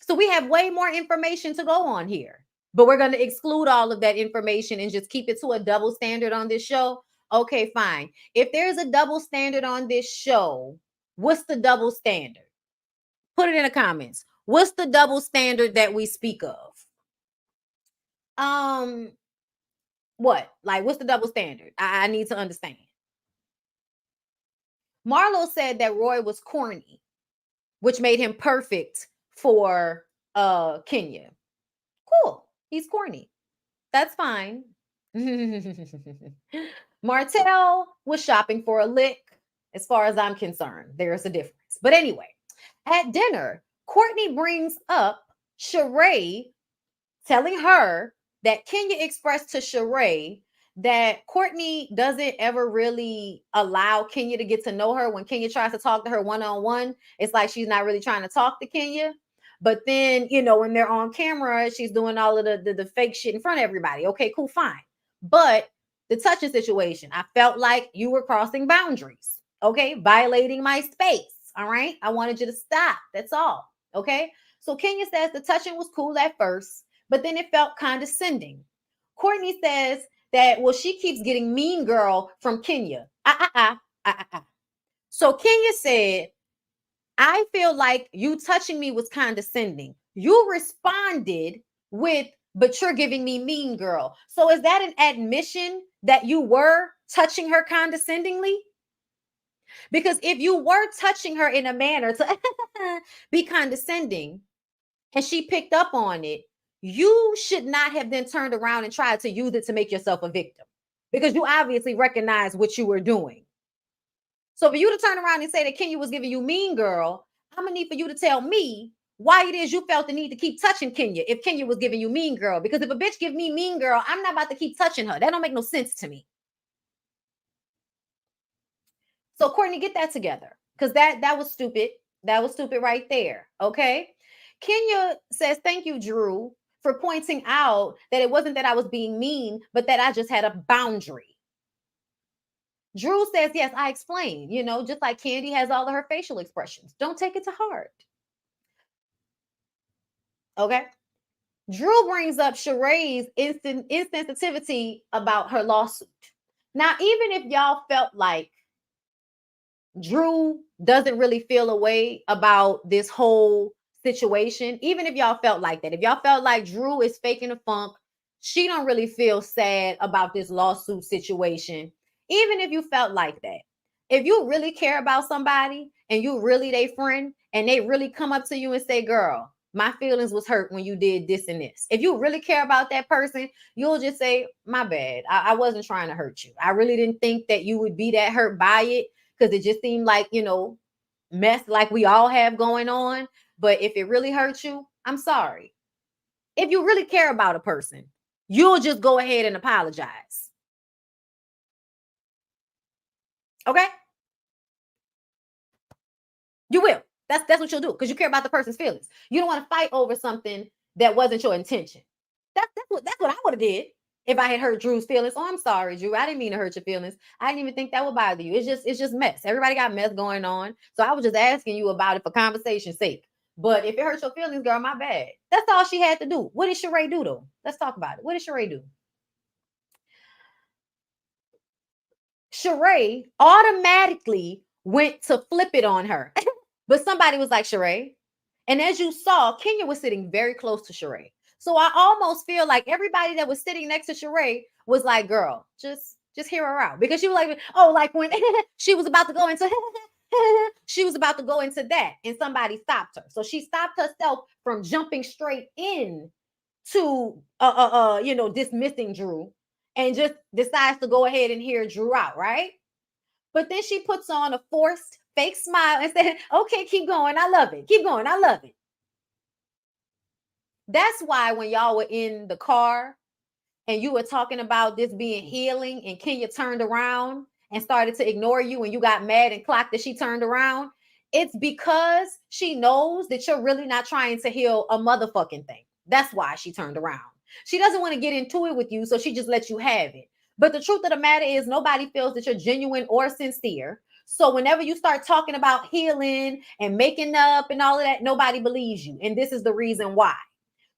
So we have way more information to go on here. But we're going to exclude all of that information and just keep it to a double standard on this show. Okay, fine. If there's a double standard on this show, what's the double standard? Put it in the comments. What's the double standard that we speak of? What? Like, what's the double standard? I need to understand. Marlo said that Roy was corny, which made him perfect for Kenya. Cool. He's corny. That's fine. Martell was shopping for a lick, as far as I'm concerned. There's a difference. But anyway, at dinner, Courtney brings up Sheree, telling her that Kenya expressed to Sheree that Courtney doesn't ever really allow Kenya to get to know her. When Kenya tries to talk to her one-on-one, it's like she's not really trying to talk to Kenya. But then, you know, when they're on camera, she's doing all of the fake shit in front of everybody. Okay, cool, fine. But the touching situation, I felt like you were crossing boundaries. Okay, violating my space. All right, I wanted you to stop. That's all. Okay, so Kenya says the touching was cool at first, but then it felt condescending. Courtney says that, well, she keeps getting mean girl from Kenya. So Kenya said, I feel like you touching me was condescending. You responded with, but you're giving me mean girl. So is that an admission that you were touching her condescendingly? Because if you were touching her in a manner to be condescending and she picked up on it, you should not have then turned around and tried to use it to make yourself a victim, because you obviously recognize what you were doing. So for you to turn around and say that Kenya was giving you mean girl, I'm gonna need for you to tell me why it is you felt the need to keep touching Kenya if Kenya was giving you mean girl. Because if a bitch give me mean girl, I'm not about to keep touching her. That don't make no sense to me. So Courtney, get that together, because that was stupid. That was stupid right there. Okay. Kenya says, thank you, Drew, for pointing out that it wasn't that I was being mean, but that I just had a boundary. Drew says, yes, I explained, you know, just like Candy has all of her facial expressions. Don't take it to heart. Okay. Drew brings up Sheree's insensitivity about her lawsuit. Now, even if y'all felt like Drew doesn't really feel a way about this whole situation, even if y'all felt like that, if y'all felt like Drew is faking the funk, she don't really feel sad about this lawsuit situation, even if you felt like that, If you really care about somebody and you really their friend and they really come up to you and say, girl, my feelings was hurt when you did this and this. If you really care about that person, you'll just say, my bad. I wasn't trying to hurt you. I really didn't think that you would be that hurt by it because it just seemed like, mess like we all have going on. But if it really hurts you, I'm sorry. If you really care about a person, you'll just go ahead and apologize. Okay? You will. That's what you'll do because you care about the person's feelings. You don't want to fight over something that wasn't your intention. That's what I would have did if I had hurt Drew's feelings. Oh, I'm sorry, Drew. I didn't mean to hurt your feelings. I didn't even think that would bother you. It's just mess. Everybody got mess going on. So I was just asking you about it for conversation's sake. But if it hurts your feelings, girl, my bad. That's all she had to do. What did Sheree do though? Let's talk about it. What did Sheree do? Sheree automatically went to flip it on her. But somebody was like, Sheree. And as you saw, Kenya was sitting very close to Sheree. So I almost feel like everybody that was sitting next to Sheree was like, girl, just hear her out. Because she was like, oh, like when she was about to go into she was about to go into that and somebody stopped her. So she stopped herself from jumping straight in to dismissing Drew and just decides to go ahead and hear Drew out, right? But then she puts on a forced fake smile and said, okay, keep going. I love it. Keep going. I love it. That's why when y'all were in the car and you were talking about this being healing and Kenya turned around and started to ignore you and you got mad and clocked that she turned around, it's because she knows that you're really not trying to heal a motherfucking thing. That's why she turned around. She doesn't want to get into it with you, so she just lets you have it. But the truth of the matter is nobody feels that you're genuine or sincere. So whenever you start talking about healing and making up and all of that, nobody believes you. And this is the reason why.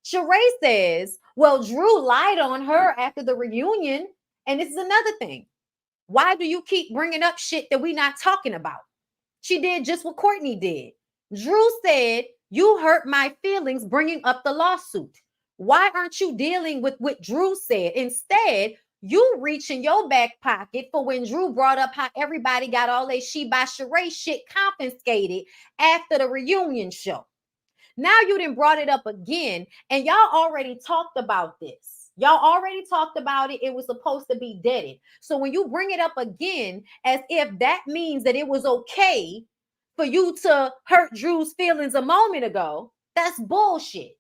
Sheree says, well, Drew lied on her after the reunion. And this is another thing. Why do you keep bringing up shit that we're not talking about? She did just what Courtney did. Drew said, you hurt my feelings bringing up the lawsuit. Why aren't you dealing with what Drew said? Instead, you reach in your back pocket for when Drew brought up how everybody got all their She by Sheree shit confiscated after the reunion show. Now you done brought it up again, and y'all already talked about this. Y'all already talked about it. It was supposed to be deaded. So when you bring it up again, as if that means that it was okay for you to hurt Drew's feelings a moment ago, that's bullshit.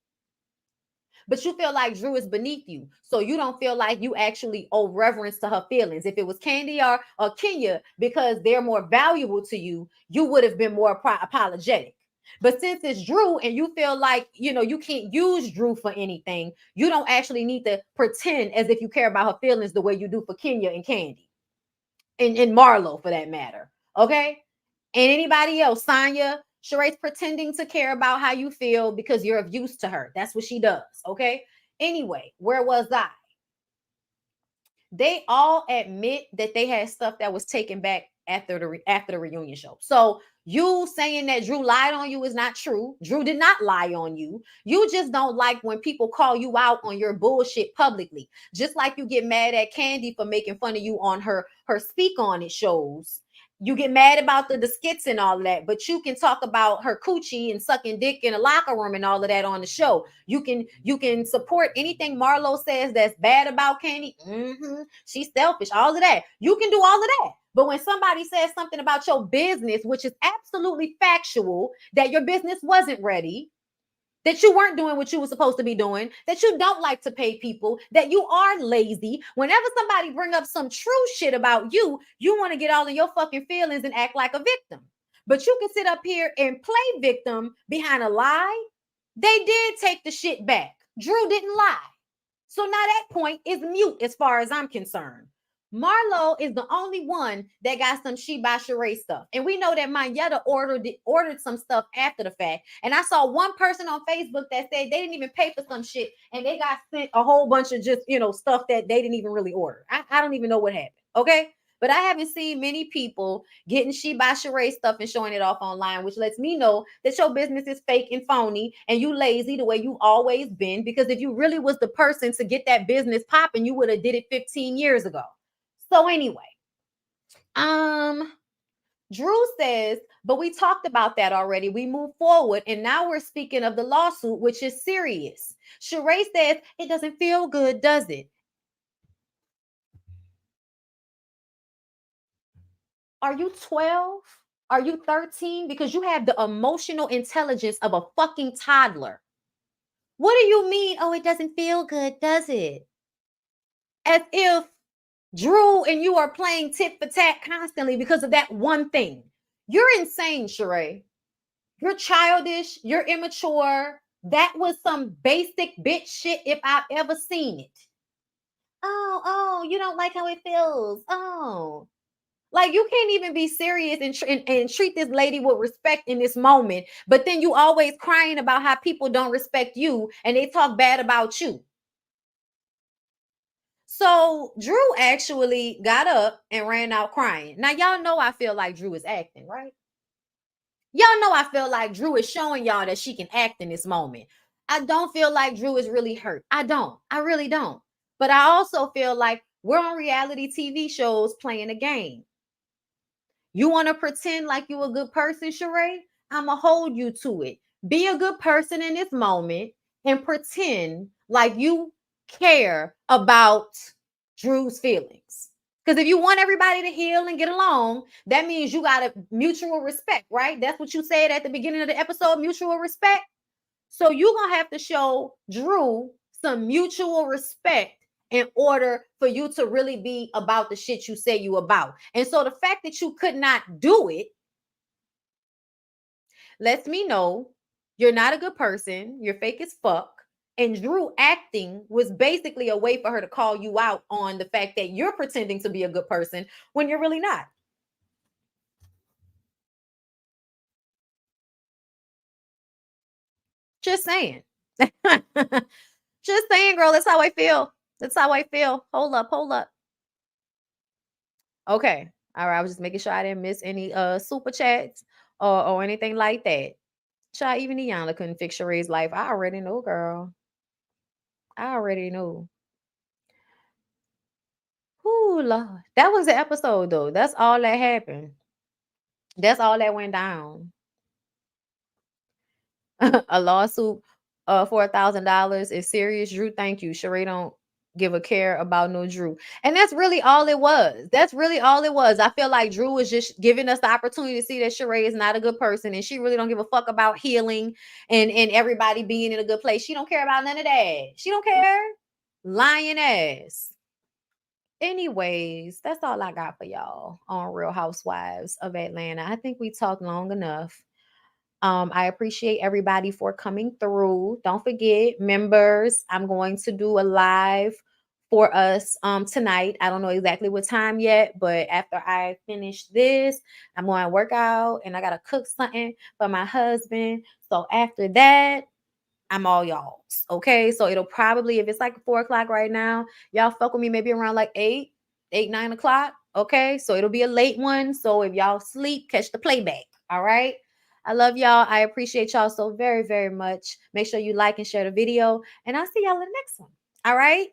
But you feel like Drew is beneath you. So you don't feel like you actually owe reverence to her feelings. If it was Candy or Kenya, because they're more valuable to you, you would have been more apologetic. But since it's Drew and you feel like, you can't use Drew for anything, you don't actually need to pretend as if you care about her feelings the way you do for Kenya and Candy. And Marlo, for that matter. Okay? And anybody else, Sonya, Sheree's pretending to care about how you feel because you're of use to her. That's what she does. Okay? Anyway, where was I? They all admit that they had stuff that was taken back after the reunion show. So you saying that Drew lied on you is not true. Drew did not lie on you. You just don't like when people call you out on your bullshit publicly. Just like you get mad at Candy for making fun of you on her Speak On It shows. You get mad about the skits and all of that, but you can talk about her coochie and sucking dick in a locker room and all of that on the show. You can support anything Marlo says that's bad about Candy. She's selfish, all of that. You can do all of that. But when somebody says something about your business, which is absolutely factual, that your business wasn't ready, that you weren't doing what you were supposed to be doing, that you don't like to pay people, that you are lazy. Whenever somebody bring up some true shit about you, you want to get all in your fucking feelings and act like a victim. But you can sit up here and play victim behind a lie. They did take the shit back. Drew didn't lie. So now that point is mute as far as I'm concerned. Marlo is the only one that got some She by Sheree stuff. And we know that Mayetta ordered some stuff after the fact. And I saw one person on Facebook that said they didn't even pay for some shit and they got sent a whole bunch of just, stuff that they didn't even really order. I don't even know what happened. Okay. But I haven't seen many people getting She by Sheree stuff and showing it off online, which lets me know that your business is fake and phony and you lazy the way you always been. Because if you really was the person to get that business popping, you would have did it 15 years ago. So anyway, Drew says, but we talked about that already. We moved forward, and now we're speaking of the lawsuit, which is serious. Sheree says, it doesn't feel good, does it? Are you 12? Are you 13? Because you have the emotional intelligence of a fucking toddler. What do you mean? Oh, it doesn't feel good, does it? As if Drew and you are playing tit for tat constantly because of that one thing. You're insane, Sheree. You're childish. You're immature. That was some basic bitch shit if I've ever seen it. Oh, you don't like how it feels. Oh. Like, you can't even be serious and treat this lady with respect in this moment, but then you always crying about how people don't respect you and they talk bad about you. So Drew actually got up and ran out crying. Now, y'all know I feel like Drew is acting, right? Y'all know I feel like Drew is showing y'all that she can act in this moment. I don't feel like Drew is really hurt. I don't. I really don't. But I also feel like we're on reality TV shows playing a game. You want to pretend like you a good person, Sheree? I'ma hold you to it. Be a good person in this moment and pretend like you care about Drew's feelings. Because if you want everybody to heal and get along, that means you got a mutual respect, right? That's what you said at the beginning of the episode, mutual respect. So you're gonna have to show Drew some mutual respect in order for you to really be about the shit you say you about. And so the fact that you could not do it lets me know you're not a good person, you're fake as fuck. And Drew acting was basically a way for her to call you out on the fact that you're pretending to be a good person when you're really not. Just saying. Just saying, girl. That's how I feel. That's how I feel. Hold up, hold up. Okay. All right. I was just making sure I didn't miss any super chats or anything like that. Child, even Iyanla couldn't fix Sheree's life. I already know, girl. I already know. Ooh, Lord. That was the episode, though. That's all that happened. That's all that went down. A lawsuit for $1,000 is serious. Drew, thank you. Sheree don't give a care about no Drew. And that's really all it was. That's really all it was. I feel like Drew was just giving us the opportunity to see that Sheree is not a good person and she really don't give a fuck about healing and everybody being in a good place. She don't care about none of that. She don't care. Lying ass. Anyways, that's all I got for y'all on Real Housewives of Atlanta. I think we talked long enough. I appreciate everybody for coming through. Don't forget, members, I'm going to do a live for us tonight. I don't know exactly what time yet, but after I finish this, I'm going to work out and I got to cook something for my husband. So after that, I'm all y'all's. Okay. So it'll probably, if it's like 4 o'clock right now, y'all fuck with me maybe around like 9 o'clock. Okay. So it'll be a late one. So if y'all sleep, catch the playback. All right. I love y'all. I appreciate y'all so very, very much. Make sure you like and share the video. And I'll see y'all in the next one. All right.